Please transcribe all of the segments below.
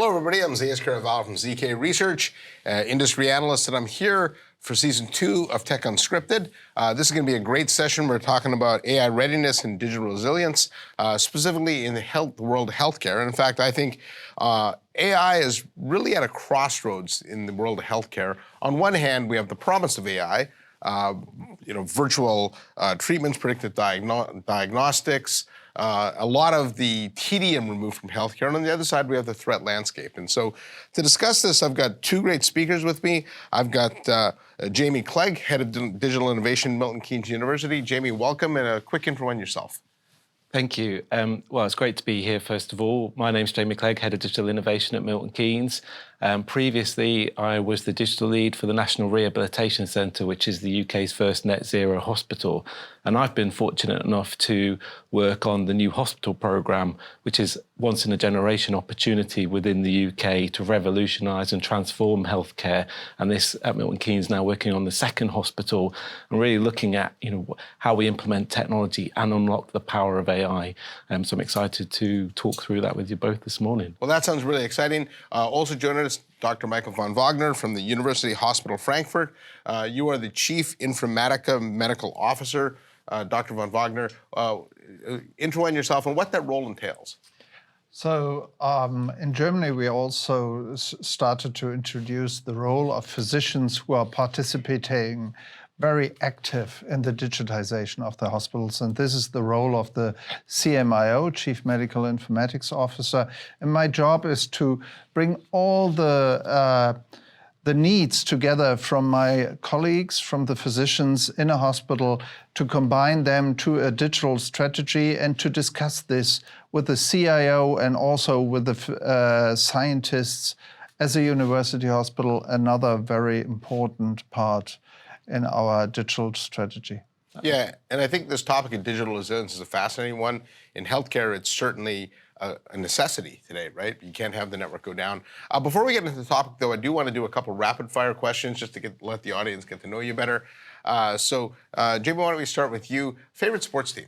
Hello, everybody. I'm Zayas Caraval from ZK Research, industry analyst, and I'm here for season 2 of Tech Unscripted. This is going to be a great session. We're talking about AI readiness and digital resilience, specifically in the world of healthcare. And in fact, I think AI is really at a crossroads in the world of healthcare. On one hand, we have the promise of AI, virtual treatments, predictive diagnostics, a lot of the tedium removed from healthcare. And on the other side, we have the threat landscape. And so to discuss this, I've got two great speakers with me. I've got Jamie Clegg, Head of Digital Innovation, Milton Keynes University. Jamie, welcome, and a quick intro on yourself. Thank you. Well, it's great to be here, first of all. My name's Jamie Clegg, Head of Digital Innovation at Milton Keynes. Previously, I was the digital lead for the National Rehabilitation Centre, which is the UK's first net zero hospital. And I've been fortunate enough to work on the new hospital programme, which is once in a generation opportunity within the UK to revolutionise and transform healthcare. And this at Milton Keynes now working on the second hospital and really looking at how we implement technology and unlock the power of AI. So I'm excited to talk through that with you both this morning. Well, that sounds really exciting. Also joining us, Dr. Michael von Wagner from the University Hospital Frankfurt. You are the Chief Informatica Medical Officer. Dr. von Wagner, intro on yourself and what that role entails. So in Germany, we also started to introduce the role of physicians who are participating very active in the digitization of the hospitals. And this is the role of the CMIO, Chief Medical Informatics Officer. And my job is to bring all the needs together from my colleagues, from the physicians in a hospital, to combine them to a digital strategy and to discuss this with the CIO and also with the scientists as a university hospital, another very important part in our digital strategy. Yeah, and I think this topic of digital resilience is a fascinating one. In healthcare, it's certainly a necessity today, right? You can't have the network go down. Before we get into the topic, though, I do want to do a couple rapid-fire questions just to let the audience get to know you better. So, Jamie, why don't we start with you? Favorite sports team?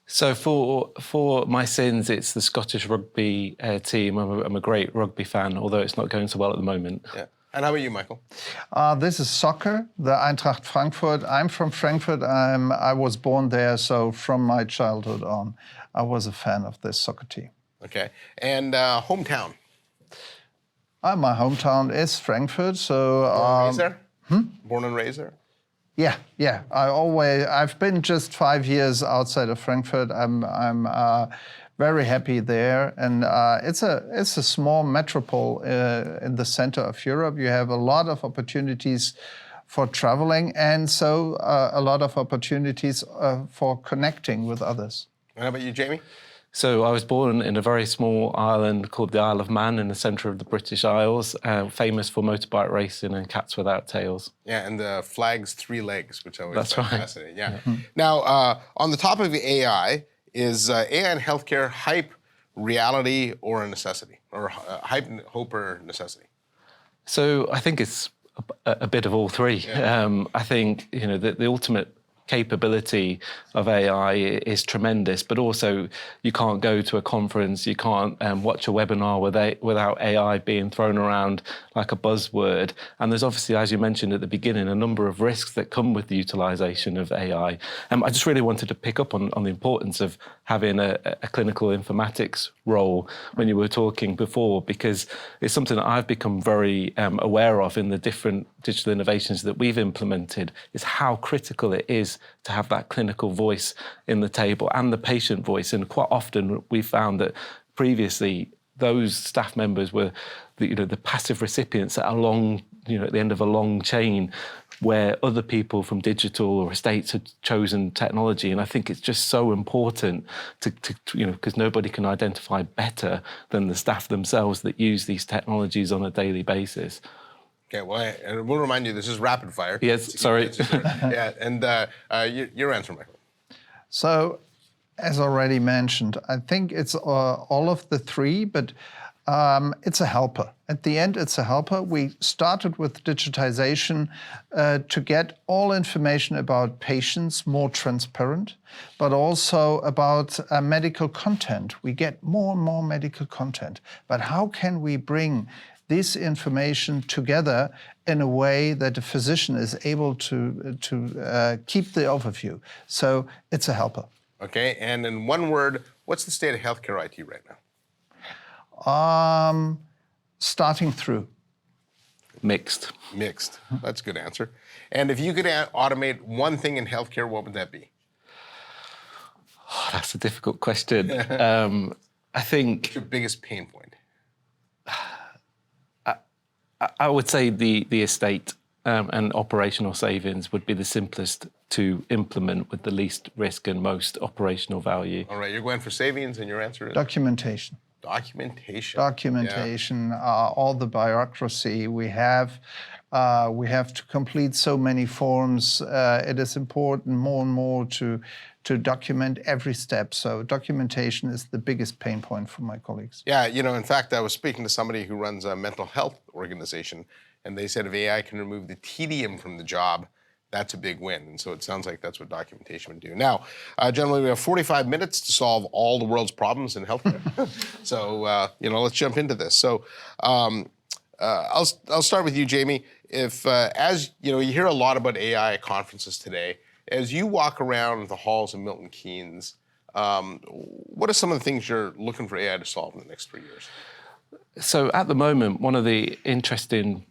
So for my sins, it's the Scottish rugby team. I'm a great rugby fan, although it's not going so well at the moment. Yeah. And how about you, Michael? This is soccer, the Eintracht Frankfurt. I'm from Frankfurt. I was born there, so from my childhood on, I was a fan of this soccer team. Okay. And hometown? My hometown is Frankfurt, so... Born and raised there? Born and raised there? Yeah. I've been just 5 years outside of Frankfurt. I'm very happy there, and it's a small metropole in the center of Europe. You have a lot of opportunities for traveling, and so a lot of opportunities for connecting with others. And how about you, Jamie? So I was born in a very small island called the Isle of Man in the centre of the British Isles, famous for motorbike racing and cats without tails. Yeah, and the flag's 3 legs, which I always find fascinating. Yeah. Yeah. Now, on the topic of AI, is AI in healthcare hype, reality, or a necessity? Or hype, hope, or necessity? So I think it's a bit of all three. Yeah. I think the ultimate capability of AI is tremendous, but also you can't go to a conference, you can't watch a webinar without AI being thrown around like a buzzword. And there's obviously, as you mentioned at the beginning, a number of risks that come with the utilisation of AI. I just really wanted to pick up on the importance of having a clinical informatics role when you were talking before, because it's something that I've become very aware of in the different digital innovations that we've implemented, is how critical it is to have that clinical voice in the table and the patient voice. And quite often we found that previously those staff members were the passive recipients at at the end of a long chain where other people from digital or estates had chosen technology. And I think it's just so important to because nobody can identify better than the staff themselves that use these technologies on a daily basis. Okay, well, and we'll remind you, this is rapid fire. Yes, sorry. Yeah, and your answer, Michael. So, as already mentioned, I think it's all of the three, but It's a helper. At the end, it's a helper. We started with digitization to get all information about patients more transparent, but also about medical content. We get more and more medical content. But how can we bring this information together in a way that the physician is able to keep the overview? So it's a helper. Okay, and in one word, what's the state of healthcare IT right now? Starting through. Mixed. Mixed. That's a good answer. And if you could automate one thing in healthcare, what would that be? Oh, that's a difficult question. I think... What's your biggest pain point? I would say the estate and operational savings would be the simplest to implement with the least risk and most operational value. All right, you're going for savings, and your answer is? Documentation. Documentation. All the bureaucracy we have to complete so many forms. It is important more and more to document every step. So documentation is the biggest pain point for my colleagues. Yeah, in fact, I was speaking to somebody who runs a mental health organization, and they said if AI can remove the tedium from the job, that's a big win. And so it sounds like that's what documentation would do. Now, gentlemen, we have 45 minutes to solve all the world's problems in healthcare. So, let's jump into this. So I'll start with you, Jamie. If, as you hear a lot about AI at conferences today, as you walk around the halls of Milton Keynes, what are some of the things you're looking for AI to solve in the next 3 years? So at the moment, one of the interesting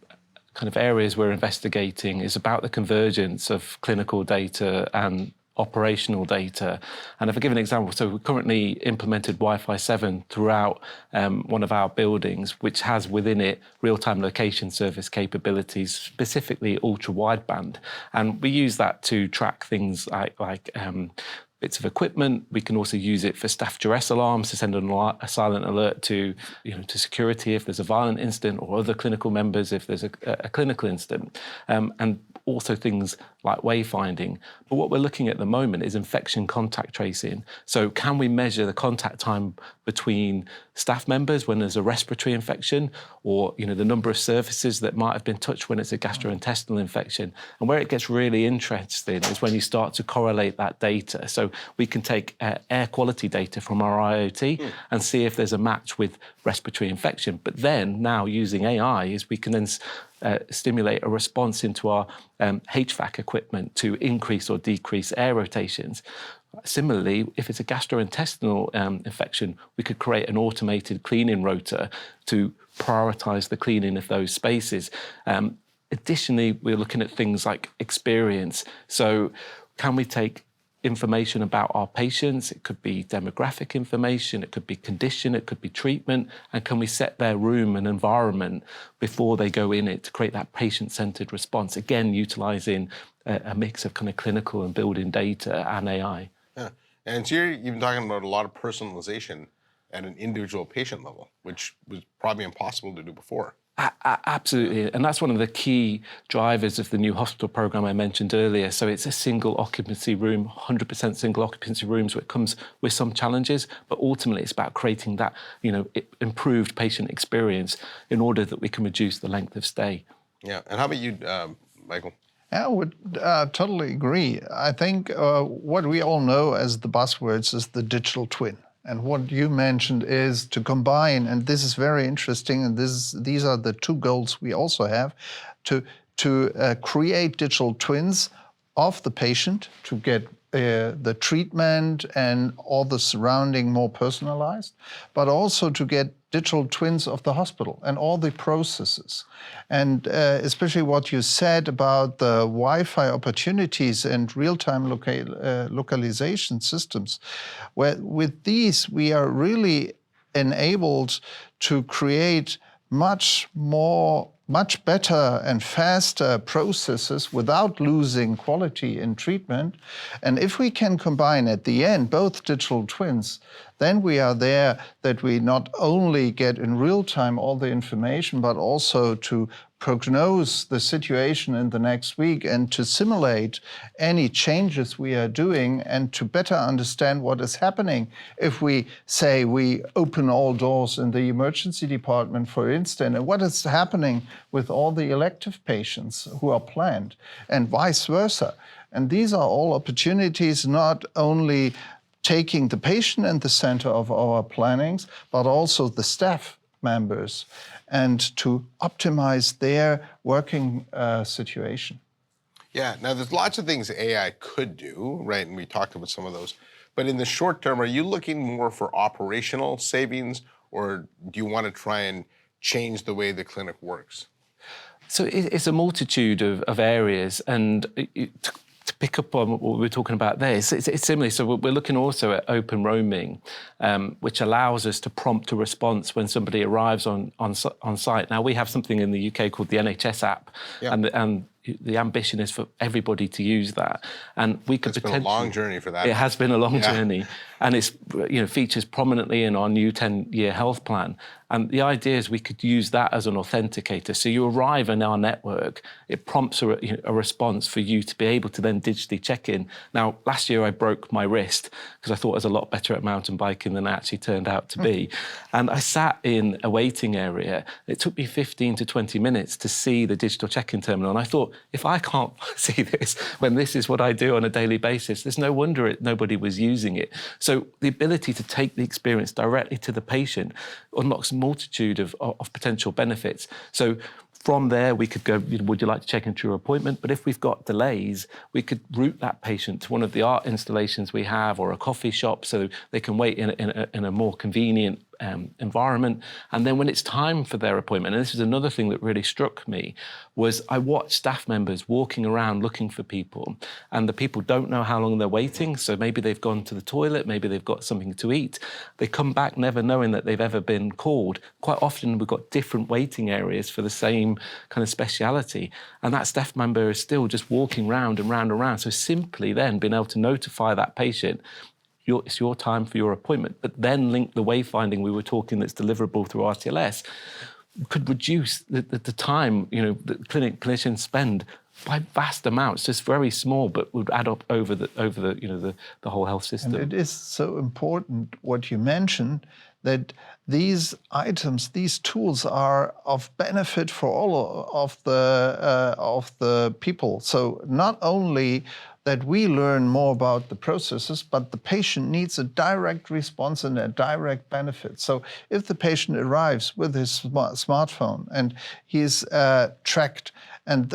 kind of areas we're investigating is about the convergence of clinical data and operational data. And if I give an example, so we've currently implemented Wi-Fi 7 throughout one of our buildings, which has within it real-time location service capabilities, specifically ultra-wideband. And we use that to track things like bits of equipment. We can also use it for staff duress alarms to send a silent alert to security if there's a violent incident, or other clinical members if there's a clinical incident, and also things like wayfinding. But what we're looking at the moment is infection contact tracing. So can we measure the contact time between staff members when there's a respiratory infection, or the number of surfaces that might have been touched when it's a gastrointestinal infection? And where it gets really interesting is when you start to correlate that data. So we can take air quality data from our IoT and see if there's a match with respiratory infection. But then now using AI is we can then stimulate a response into our HVAC equipment to increase or decrease air rotations. Similarly, if it's a gastrointestinal infection, we could create an automated cleaning rotor to prioritise the cleaning of those spaces. Additionally, we're looking at things like experience. So can we take information about our patients? It could be demographic information, it could be condition, it could be treatment, and can we set their room and environment before they go in it to create that patient-centered response, again utilising a mix of kind of clinical and building data and AI. Yeah. And so you've been talking about a lot of personalization at an individual patient level, which was probably impossible to do before. Absolutely, and that's one of the key drivers of the new hospital program I mentioned earlier. So it's a single occupancy room, 100% single occupancy rooms, where it comes with some challenges, but ultimately it's about creating that, improved patient experience in order that we can reduce the length of stay. Yeah, and how about you, Michael? I would totally agree. I think what we all know as the buzzwords is the digital twin. And what you mentioned is to combine, and this is very interesting, and these are the two goals we also have, to create digital twins of the patient to get the treatment and all the surrounding more personalized, but also to get digital twins of the hospital and all the processes. And especially what you said about the Wi-Fi opportunities and real-time localization systems, where with these we are really enabled to create much more much better and faster processes without losing quality in treatment. And if we can combine at the end both digital twins, then we are there that we not only get in real time all the information, but also to prognose the situation in the next week and to simulate any changes we are doing and to better understand what is happening. If we say we open all doors in the emergency department, for instance, and what is happening with all the elective patients who are planned and vice versa. And these are all opportunities not only taking the patient in the center of our plannings, but also the staff members, and to optimize their working situation. Yeah, now there's lots of things AI could do, right? And we talked about some of those. But in the short term, are you looking more for operational savings, or do you want to try and change the way the clinic works? So it's a multitude of areas, and to pick up on what we were talking about there, it's similar. So we're looking also at open roaming, which allows us to prompt a response when somebody arrives on site. Now, we have something in the UK called the NHS app, and the ambition is for everybody to use that. And we could potentially... It's been a long journey for that. It has been a long journey. And it's features prominently in our new 10-year health plan. And the idea is we could use that as an authenticator. So you arrive in our network, it prompts a response for you to be able to then digitally check in. Now, last year I broke my wrist because I thought I was a lot better at mountain biking than I actually turned out to be. And I sat in a waiting area. It took me 15 to 20 minutes to see the digital check-in terminal. And I thought, if I can't see this when this is what I do on a daily basis, there's no wonder nobody was using it. So the ability to take the experience directly to the patient unlocks a multitude of potential benefits. So from there, we could go, would you like to check into your appointment? But if we've got delays, we could route that patient to one of the art installations we have or a coffee shop so they can wait in a more convenient environment. And then when it's time for their appointment, and this is another thing that really struck me, was I watched staff members walking around looking for people, and the people don't know how long they're waiting. So maybe they've gone to the toilet, maybe they've got something to eat. They come back never knowing that they've ever been called. Quite often we've got different waiting areas for the same kind of speciality, and that staff member is still just walking round and round and round. So simply then being able to notify that patient, it's your time for your appointment, but then link the wayfinding we were talking that's deliverable through RTLS, could reduce the time that clinicians spend by vast amounts, just very small, but would add up over the whole health system. And it is so important what you mentioned, that these items, these tools are of benefit for all of the people. So not only that we learn more about the processes, but the patient needs a direct response and a direct benefit. So if the patient arrives with his smartphone and he is tracked, and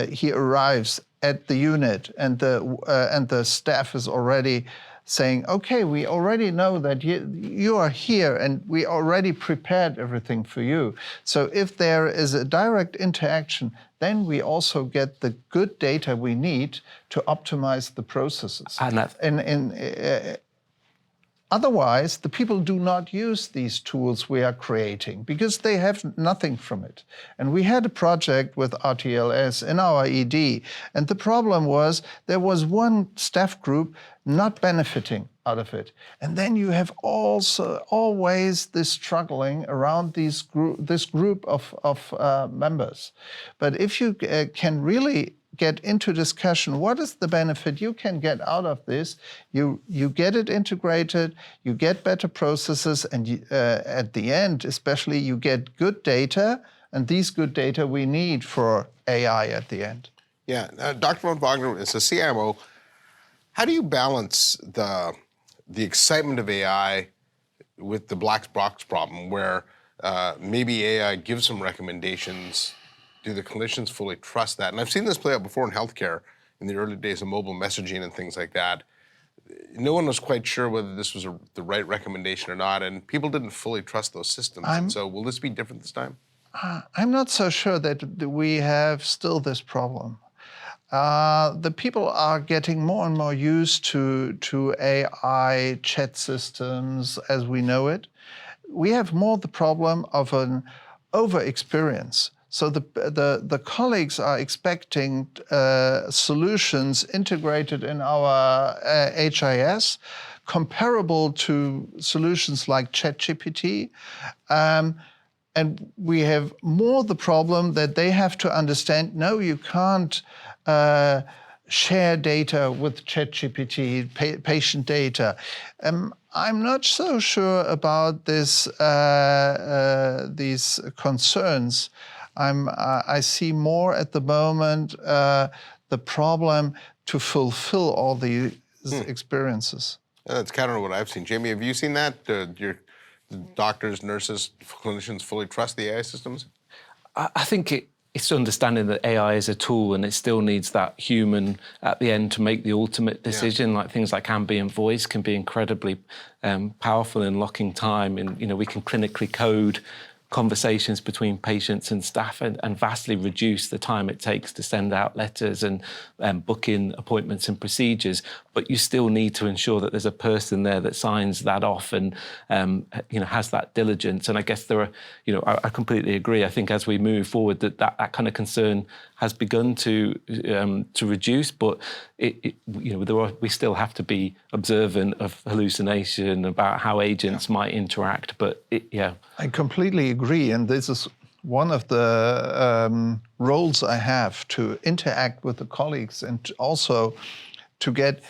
he arrives at the unit, and the staff is already saying, okay, we already know that you are here and we already prepared everything for you. So if there is a direct interaction, then we also get the good data we need to optimize the processes. Otherwise, the people do not use these tools we are creating because they have nothing from it. And we had a project with RTLS in our ED, and the problem was there was one staff group not benefiting out of it. And then you have also always this struggling around this group of members. But if you can really get into discussion, what is the benefit you can get out of this? You get it integrated, you get better processes, and at the end, especially, you get good data, and these good data we need for AI at the end. Yeah, Dr. von Wagner is a CMO. How do you balance the excitement of AI with the black box problem, where maybe AI gives some recommendations? Do the clinicians fully trust that? And I've seen this play out before in healthcare in the early days of mobile messaging and things like that. No one was quite sure whether this was the right recommendation or not, and people didn't fully trust those systems. And so will this be different this time? I'm not so sure that we have still this problem. The people are getting more and more used to AI chat systems as we know it. We have more the problem of an over-experience. So the colleagues are expecting solutions integrated in our HIS, comparable to solutions like ChatGPT. And we have more the problem that they have to understand, no, you can't share data with ChatGPT, patient data. I'm not so sure about this, these concerns. I see more at the moment the problem to fulfill all these experiences. That's kind of what I've seen. Jamie, have you seen that? Your doctors, nurses, clinicians fully trust the AI systems? I think it's understanding that AI is a tool and it still needs that human at the end to make the ultimate decision. Like things like ambient voice can be incredibly powerful in locking time. And, we can clinically code conversations between patients and staff and vastly reduce the time it takes to send out letters and book in appointments and procedures. But you still need to ensure that there's a person there that signs that off and has that diligence. And I guess there are, I completely agree. I think as we move forward, that kind of concern has begun to reduce, but we still have to be observant of hallucination about how agents might interact. But I completely agree, and this is one of the roles I have, to interact with the colleagues and also to get,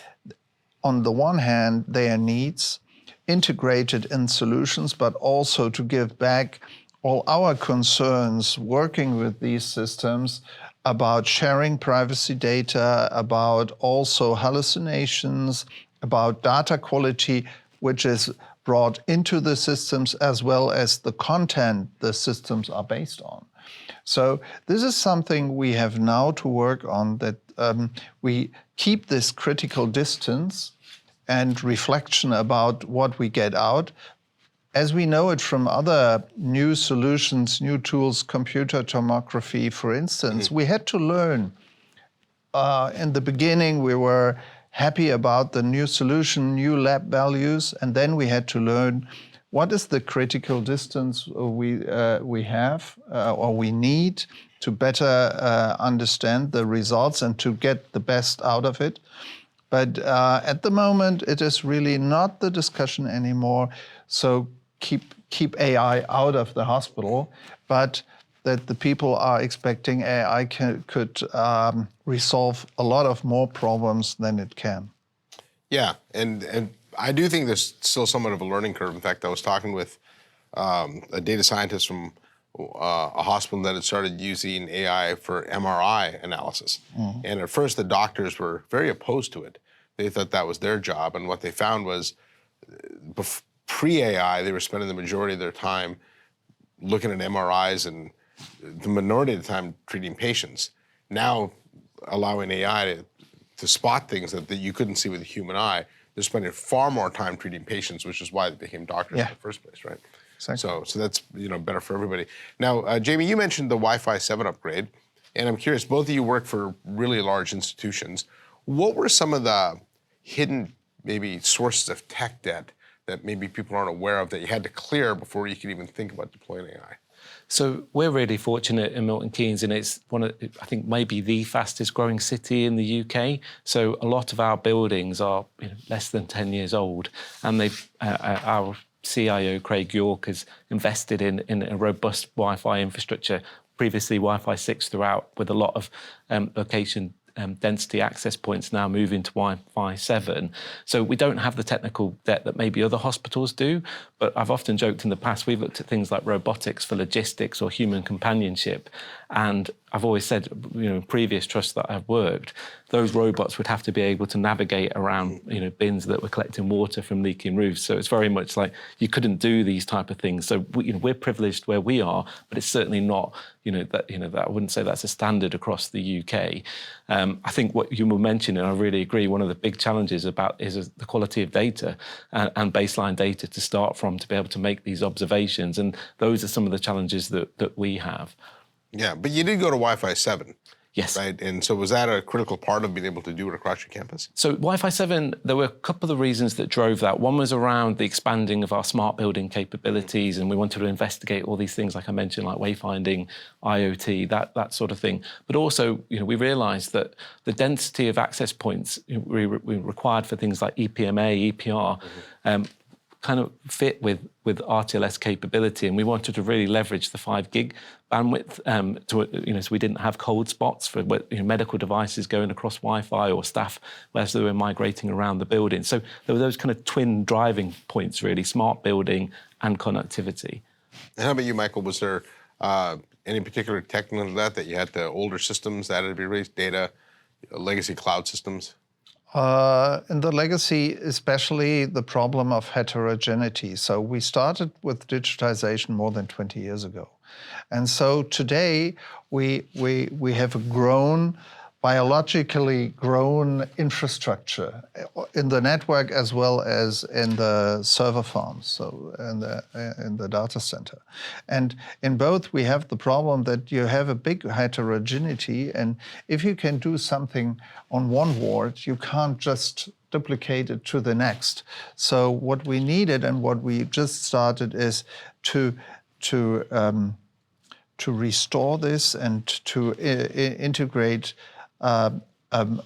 on the one hand, their needs integrated in solutions, but also to give back all our concerns working with these systems about sharing privacy data, about also hallucinations, about data quality, which is brought into the systems, as well as the content the systems are based on. So this is something we have now to work on, that we keep this critical distance and reflection about what we get out. As we know it from other new solutions, new tools, computer tomography, for instance, we had to learn. In the beginning, we were happy about the new solution, new lab values, and then we had to learn what is the critical distance we have or we need to better understand the results and to get the best out of it. But at the moment, it is really not the discussion anymore. So keep AI out of the hospital, but that the people are expecting AI could resolve a lot of more problems than it can. Yeah, and I do think there's still somewhat of a learning curve. In fact, I was talking with a data scientist from a hospital that had started using AI for MRI analysis. And at first, the doctors were very opposed to it. They thought that was their job, and what they found was pre-AI, they were spending the majority of their time looking at MRIs and the minority of the time treating patients. Now, allowing AI to spot things that you couldn't see with the human eye, they're spending far more time treating patients, which is why they became doctors in the first place, right? Exactly. So that's better for everybody. Now, Jamie, you mentioned the Wi-Fi 7 upgrade, and I'm curious, both of you work for really large institutions. What were some of the hidden maybe sources of tech debt that maybe people aren't aware of that you had to clear before you could even think about deploying AI? So we're really fortunate in Milton Keynes, and it's I think maybe the fastest growing city in the UK. So a lot of our buildings are less than 10 years old, and our CIO, Craig York, has invested in a robust Wi-Fi infrastructure, previously Wi-Fi 6 throughout, with a lot of location density access points now moving to Wi-Fi 7. So we don't have the technical debt that maybe other hospitals do, but I've often joked in the past, we've looked at things like robotics for logistics or human companionship. And I've always said, previous trusts that I've worked, those robots would have to be able to navigate around, bins that were collecting water from leaking roofs. So it's very much like you couldn't do these type of things. So we're privileged where we are, but it's certainly not, that I wouldn't say that's a standard across the UK. I think what you were mentioning, I really agree, one of the big challenges is the quality of data and baseline data to start from to be able to make these observations. And those are some of the challenges that we have. Yeah, but you did go to Wi-Fi 7. Yes. Right? And so was that a critical part of being able to do it across your campus? So Wi-Fi 7, there were a couple of reasons that drove that. One was around the expanding of our smart building capabilities, and we wanted to investigate all these things, like I mentioned, like wayfinding, IoT, that sort of thing. But also, we realised that the density of access points we required for things like EPMA, EPR, kind of fit with RTLS capability, and we wanted to really leverage the 5 gig bandwidth so we didn't have cold spots for medical devices going across Wi-Fi or staff as they were migrating around the building. So there were those kind of twin driving points, really, smart building and connectivity. And how about you, Michael? Was there any particular technical that you had the older systems that had to be raised, data, legacy cloud systems? In the legacy, especially the problem of heterogeneity. So we started with digitization more than 20 years ago. And so today we have a biologically grown infrastructure in the network as well as in the server farms, so in the data center. And in both, we have the problem that you have a big heterogeneity, and if you can do something on one ward, you can't just duplicate it to the next. So what we needed and what we just started is to restore this and to integrate a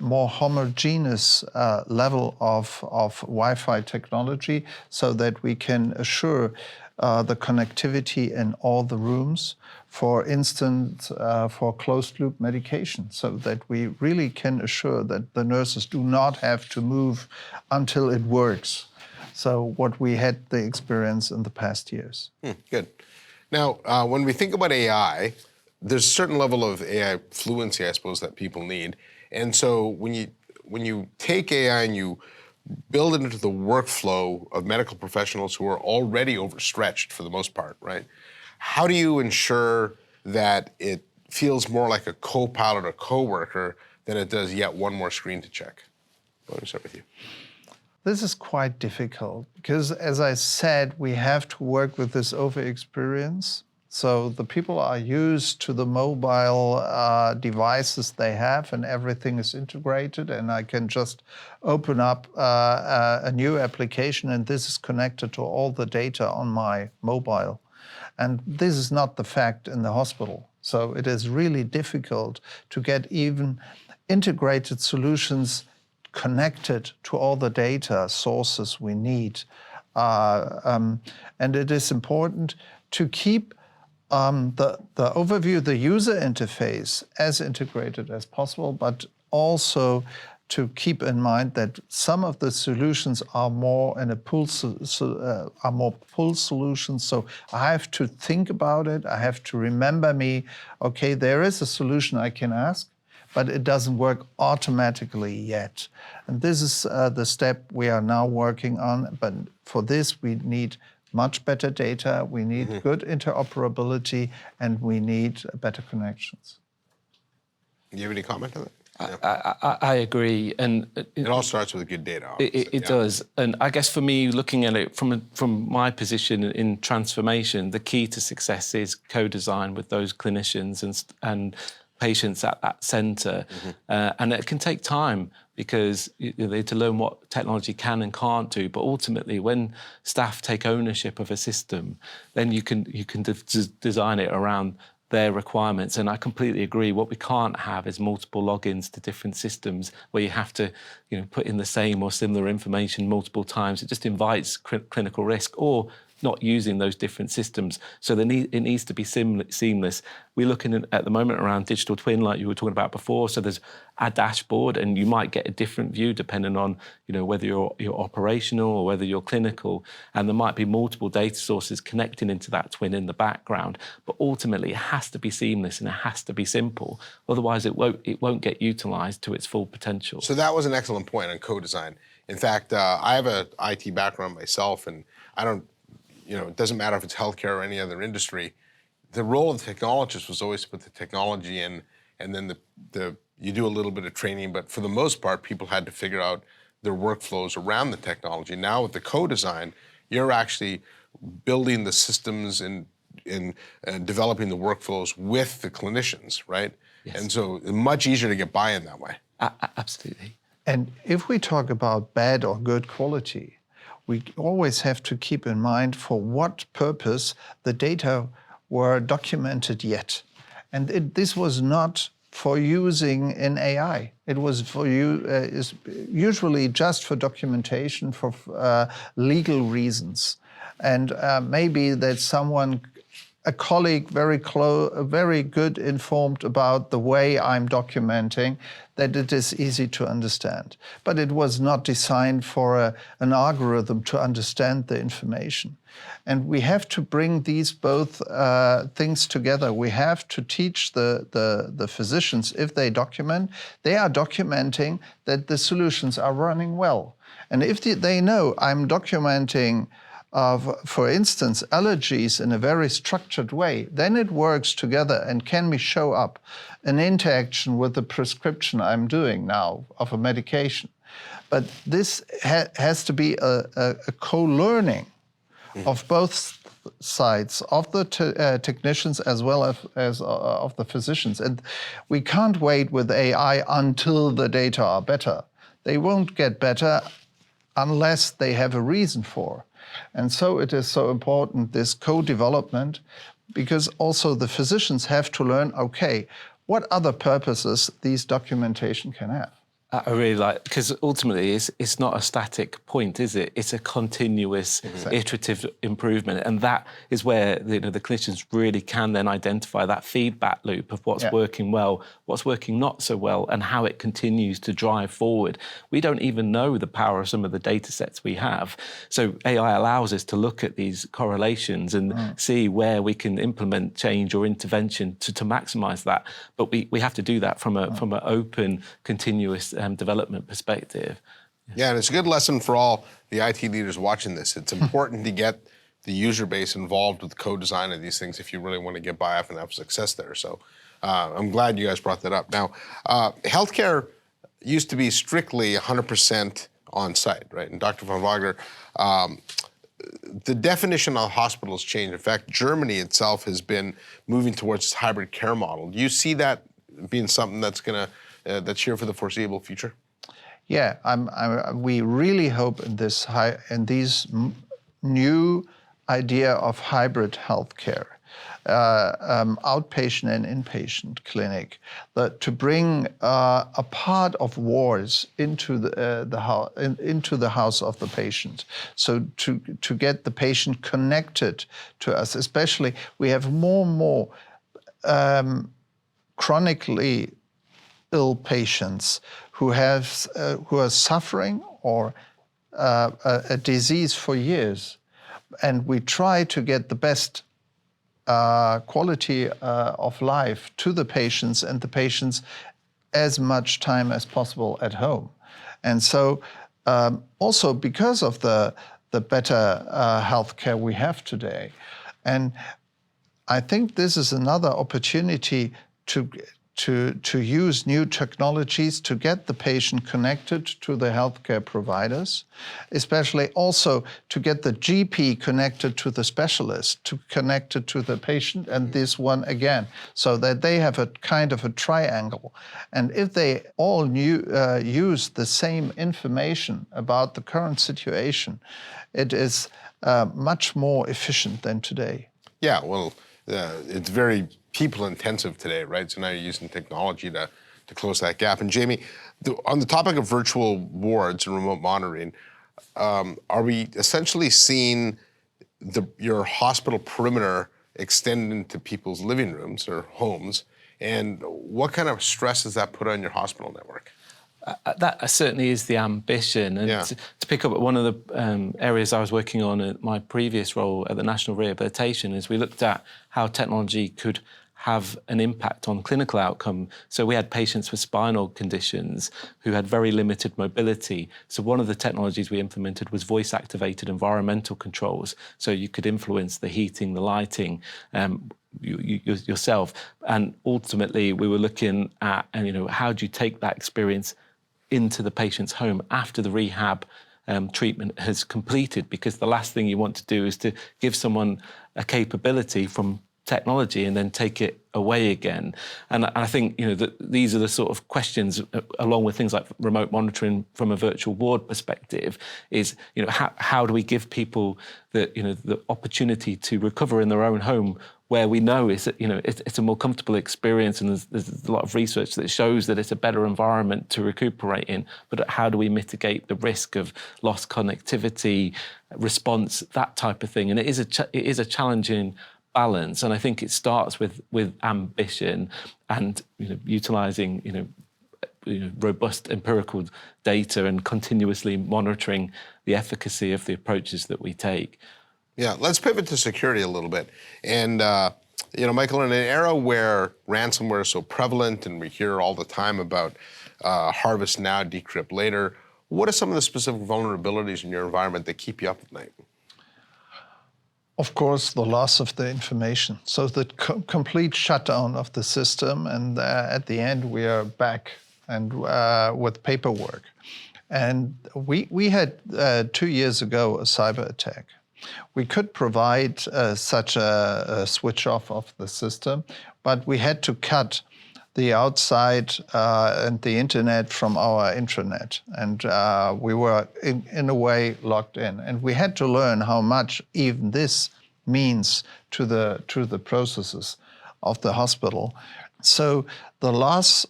more homogeneous level of Wi-Fi technology so that we can assure the connectivity in all the rooms, for instance, for closed-loop medication, so that we really can assure that the nurses do not have to move until it works. So what we had the experience in the past years. Good. Now, when we think about AI, there's a certain level of AI fluency, I suppose, that people need. And so when you take AI and you build it into the workflow of medical professionals who are already overstretched for the most part, right? How do you ensure that it feels more like a co-pilot or co-worker than it does yet one more screen to check? Let me start with you. This is quite difficult because, as I said, we have to work with this over-experience. So the people are used to the mobile devices they have, and everything is integrated, and I can just open up a new application, and this is connected to all the data on my mobile. And this is not the fact in the hospital. So it is really difficult to get even integrated solutions connected to all the data sources we need. And it is important to keep the overview, the user interface, as integrated as possible, but also to keep in mind that some of the solutions are more in a pull solutions. So I have to think about it. I have to remember okay, there is a solution I can ask, but it doesn't work automatically yet. And this is the step we are now working on. But for this, we need much better data, we need good interoperability, and we need better connections. Do you have any comment on that? I agree, and it all starts with good data. It does, and I guess for me, looking at it from my position in transformation, the key to success is co-design with those clinicians and patients at that centre, and it can take time because they need to learn what technology can and can't do. But ultimately, when staff take ownership of a system, then you can design it around their requirements. And I completely agree. What we can't have is multiple logins to different systems where you have to put in the same or similar information multiple times. It just invites clinical risk or not using those different systems. So it needs to be seamless. We're looking at the moment around digital twin, like you were talking about before. So there's a dashboard, and you might get a different view depending on whether you're operational or whether you're clinical. And there might be multiple data sources connecting into that twin in the background. But ultimately, it has to be seamless and it has to be simple. Otherwise, it won't get utilised to its full potential. So that was an excellent point on co-design. In fact, I have an IT background myself, and I don't. It doesn't matter if it's healthcare or any other industry. The role of the technologist was always to put the technology in, and then you do a little bit of training, but for the most part, people had to figure out their workflows around the technology. Now with the co-design, you're actually building the systems and developing the workflows with the clinicians, right? And so much easier to get buy-in that way. Absolutely. And if we talk about bad or good quality, we always have to keep in mind for what purpose the data were documented yet. And this was not for using in AI. It was for is usually just for documentation for legal reasons. And maybe that someone, a colleague very good informed about the way I'm documenting, that it is easy to understand. But it was not designed for an algorithm to understand the information. And we have to bring these both things together. We have to teach the physicians, if they document, they are documenting that the solutions are running well. And if they know I'm documenting for instance, allergies in a very structured way, then it works together and can show up an interaction with the prescription I'm doing now of a medication. But this has to be a co-learning of both sides, of the technicians as well as of the physicians. And we can't wait with AI until the data are better. They won't get better unless they have a reason for. And so it is so important, this co-development, because also the physicians have to learn, okay, what other purposes these documentation can have. I really like, because ultimately it's not a static point, is it? It's a continuous, iterative improvement, and that is where the clinicians really can then identify that feedback loop of what's working well, what's working not so well, and how it continues to drive forward. We don't even know the power of some of the data sets we have. So AI allows us to look at these correlations and see where we can implement change or intervention to maximise that. But we have to do that from an open, continuous development perspective. Yeah, and it's a good lesson for all the IT leaders watching this. It's important to get the user base involved with co-design of these things if you really want to get buy-off and have success there. So I'm glad you guys brought that up. Now, healthcare used to be strictly 100% on-site, right? And Dr. von Wagner, the definition of hospitals changed. In fact, Germany itself has been moving towards this hybrid care model. Do you see that being something that's that's here for the foreseeable future? Yeah, we really hope in these new idea of hybrid healthcare, outpatient and inpatient clinic, to bring a part of wards into the house of the patient. So to get the patient connected to us, especially we have more and more chronically ill patients who are suffering or a disease for years, and we try to get the best quality of life to the patients and the patients as much time as possible at home. And so also because of the better healthcare we have today, and I think this is another opportunity to use new technologies to get the patient connected to the healthcare providers, especially also to get the GP connected to the specialist, connected to the patient, and this one again, so that they have a kind of a triangle. And if they all use the same information about the current situation, it is much more efficient than today. Yeah, well, it's very people-intensive today, right? So now you're using technology to close that gap. And Jamie, on the topic of virtual wards and remote monitoring, are we essentially seeing your hospital perimeter extend into people's living rooms or homes? And what kind of stress does that put on your hospital network? That certainly is the ambition. And to pick up at one of the areas I was working on at my previous role at the National Rehabilitation is we looked at how technology could have an impact on clinical outcome. So we had patients with spinal conditions who had very limited mobility. So one of the technologies we implemented was voice-activated environmental controls. So you could influence the heating, the lighting, yourself. And ultimately, we were looking at, how do you take that experience into the patient's home after the rehab treatment has completed? Because the last thing you want to do is to give someone a capability from technology and then take it away again. And I think that these are the sort of questions, along with things like remote monitoring from a virtual ward perspective, is how do we give people the opportunity to recover in their own home, where we know it's a more comfortable experience, and there's a lot of research that shows that it's a better environment to recuperate in. But how do we mitigate the risk of lost connectivity, response, that type of thing? And it is a challenging balance, and I think it starts with ambition and utilising robust empirical data and continuously monitoring the efficacy of the approaches that we take. Yeah, let's pivot to security a little bit. And, Michael, in an era where ransomware is so prevalent and we hear all the time about harvest now, decrypt later, what are some of the specific vulnerabilities in your environment that keep you up at night? Of course, the loss of the information. So the complete shutdown of the system, and at the end we are back and with paperwork. And we had 2 years ago a cyber attack. We could provide such a switch off of the system, but we had to cut the outside and the internet from our intranet. And we were in a way locked in. And we had to learn how much even this means to the processes of the hospital. So the loss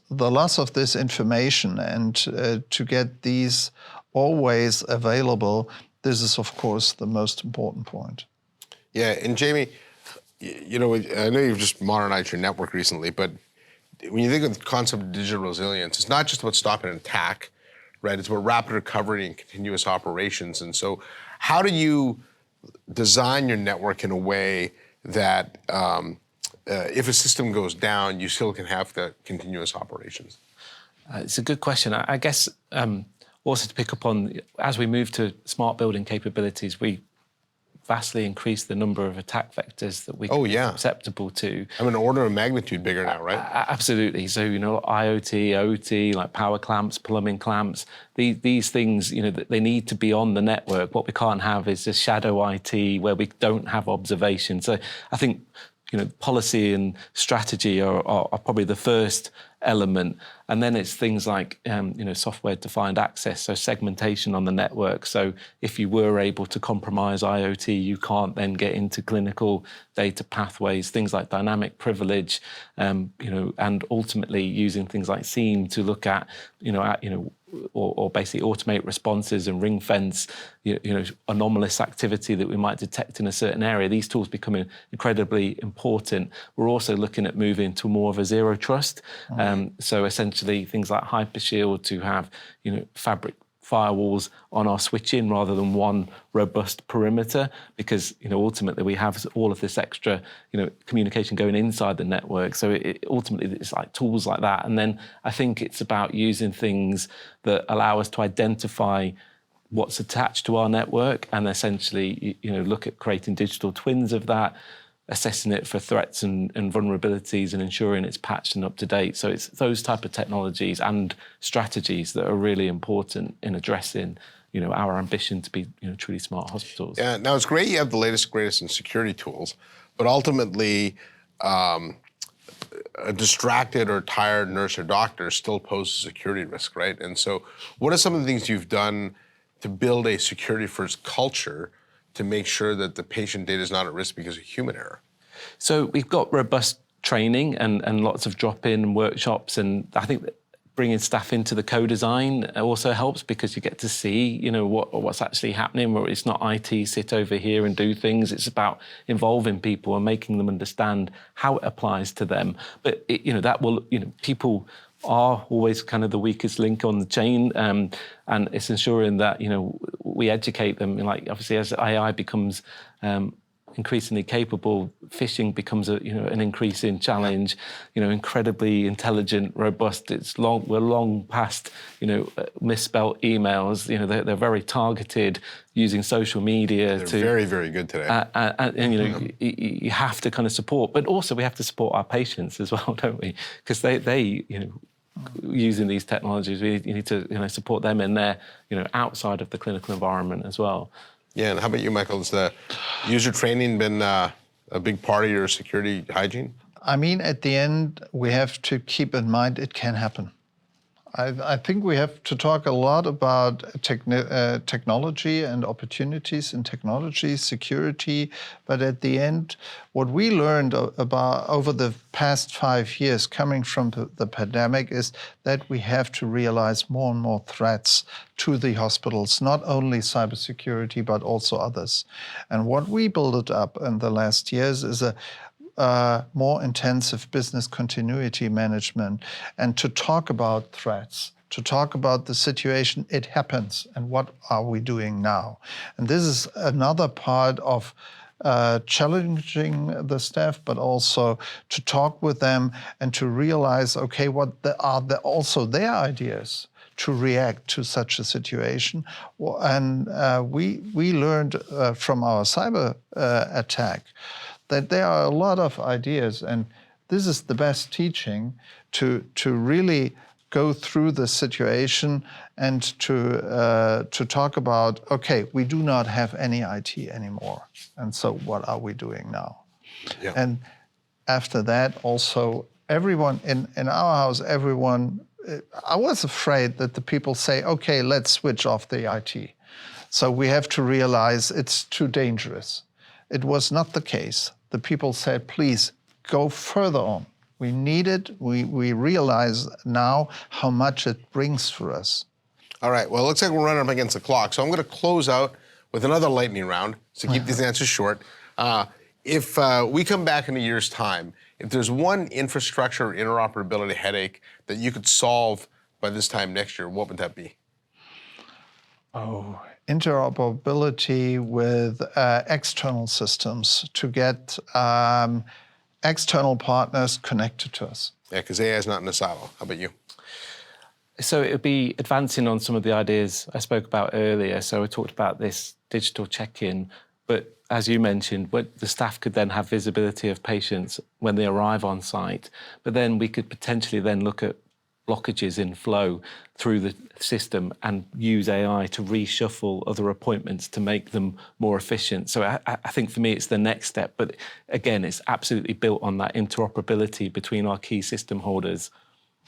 of this information and to get these always available, this is of course the most important point. Yeah, and Jamie, I know you've just modernized your network recently, but when you think of the concept of digital resilience, it's not just about stopping an attack, right? It's about rapid recovery and continuous operations. And so how do you design your network in a way that if a system goes down, you still can have the continuous operations? It's a good question. I guess also to pick up on, as we move to smart building capabilities, we vastly increase the number of attack vectors that we can be susceptible to. I'm an order of magnitude bigger now, right? Absolutely. So, IoT, OT, like power clamps, plumbing clamps, these things, they need to be on the network. What we can't have is just shadow IT where we don't have observation. So I think, policy and strategy are probably the first element. And then it's things like, software-defined access, so segmentation on the network. So if you were able to compromise IoT, you can't then get into clinical data pathways, things like dynamic privilege, and ultimately using things like SIEM to look at, or basically automate responses and ring fence, anomalous activity that we might detect in a certain area. These tools becoming incredibly important. We're also looking at moving to more of a zero trust. So essentially things like Hypershield to have, fabric firewalls on our switching rather than one robust perimeter, because ultimately we have all of this extra communication going inside the network. So ultimately it's like tools like that. And then I think it's about using things that allow us to identify what's attached to our network and essentially look at creating digital twins of that, assessing it for threats and vulnerabilities and ensuring it's patched and up to date. So it's those type of technologies and strategies that are really important in addressing, our ambition to be, truly smart hospitals. Yeah, now it's great you have the latest, greatest in security tools, but ultimately a distracted or tired nurse or doctor still poses a security risk, right? And so what are some of the things you've done to build a security-first culture to make sure that the patient data is not at risk because of human error? So we've got robust training and lots of drop-in workshops, and I think that bringing staff into the co-design also helps because you get to see, what's actually happening, where it's not IT sit over here and do things. It's about involving people and making them understand how it applies to them. But that will, people are always kind of the weakest link on the chain, and it's ensuring that we educate them. Like obviously, as AI becomes increasingly capable, phishing becomes an increasing challenge. Incredibly intelligent, robust. We're long past misspelt emails. They're very targeted, using social media. They're very, very good today. And you have to kind of support, but also we have to support our patients as well, don't we? Because they using these technologies, you need to support them in their outside of the clinical environment as well. Yeah, and how about you, Michael? Has the user training been a big part of your security hygiene? I mean, at the end, we have to keep in mind it can happen. I think we have to talk a lot about technology and opportunities in technology, security, but at the end, what we learned about over the past 5 years coming from the pandemic is that we have to realize more and more threats to the hospitals, not only cybersecurity, but also others. And what we built up in the last years is a more intensive business continuity management, and to talk about threats, to talk about the situation, it happens, and what are we doing now? And this is another part of challenging the staff, but also to talk with them and to realize, okay, what are also their ideas to react to such a situation. And we learned from our cyber attack that there are a lot of ideas, and this is the best teaching to really go through the situation and to talk about, okay, we do not have any IT anymore, and so what are we doing now? Yeah. And after that, also, everyone in our house, I was afraid that the people say, okay, let's switch off the IT. So we have to realize it's too dangerous. It was not the case. The people said, please go further on. We need it. We realize now how much it brings for us. All right, well, it looks like we're running up against the clock, so I'm going to close out with another lightning round to keep these answers short. If we come back in a year's time, if there's one infrastructure interoperability headache that you could solve by this time next year, what would that be? Oh, interoperability with external systems to get external partners connected to us. Yeah, because AI is not in a silo. How about you? So it would be advancing on some of the ideas I spoke about earlier. So we talked about this digital check-in, but as you mentioned, the staff could then have visibility of patients when they arrive on site, but then we could potentially then look at blockages in flow through the system and use AI to reshuffle other appointments to make them more efficient. So I think for me, it's the next step. But again, it's absolutely built on that interoperability between our key system holders.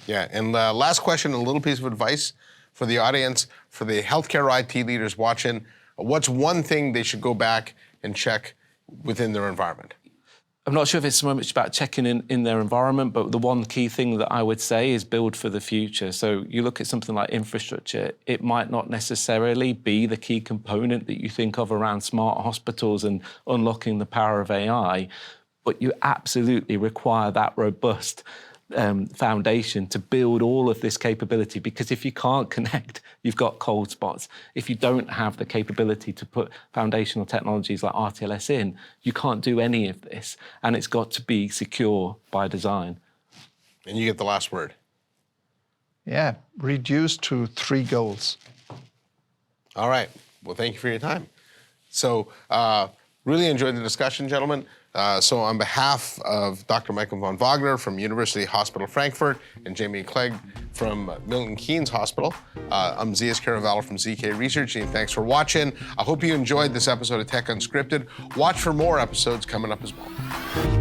Yeah, and last question, a little piece of advice for the audience, for the healthcare IT leaders watching. What's one thing they should go back and check within their environment? I'm not sure if it's so much about checking in their environment, but the one key thing that I would say is build for the future. So you look at something like infrastructure, it might not necessarily be the key component that you think of around smart hospitals and unlocking the power of AI, but you absolutely require that robust foundation to build all of this capability, because if you can't connect, you've got cold spots. If you don't have the capability to put foundational technologies like RTLS in, you can't do any of this, and it's got to be secure by design. And you get the last word. Yeah, reduce to 3 goals. All right, well, thank you for your time. So really enjoyed the discussion, gentlemen. So on behalf of Dr. Michael von Wagner from University Hospital Frankfurt and Jamie Clegg from Milton Keynes Hospital, I'm Zeus Caravallo from ZK Research, and thanks for watching. I hope you enjoyed this episode of Tech Unscripted. Watch for more episodes coming up as well.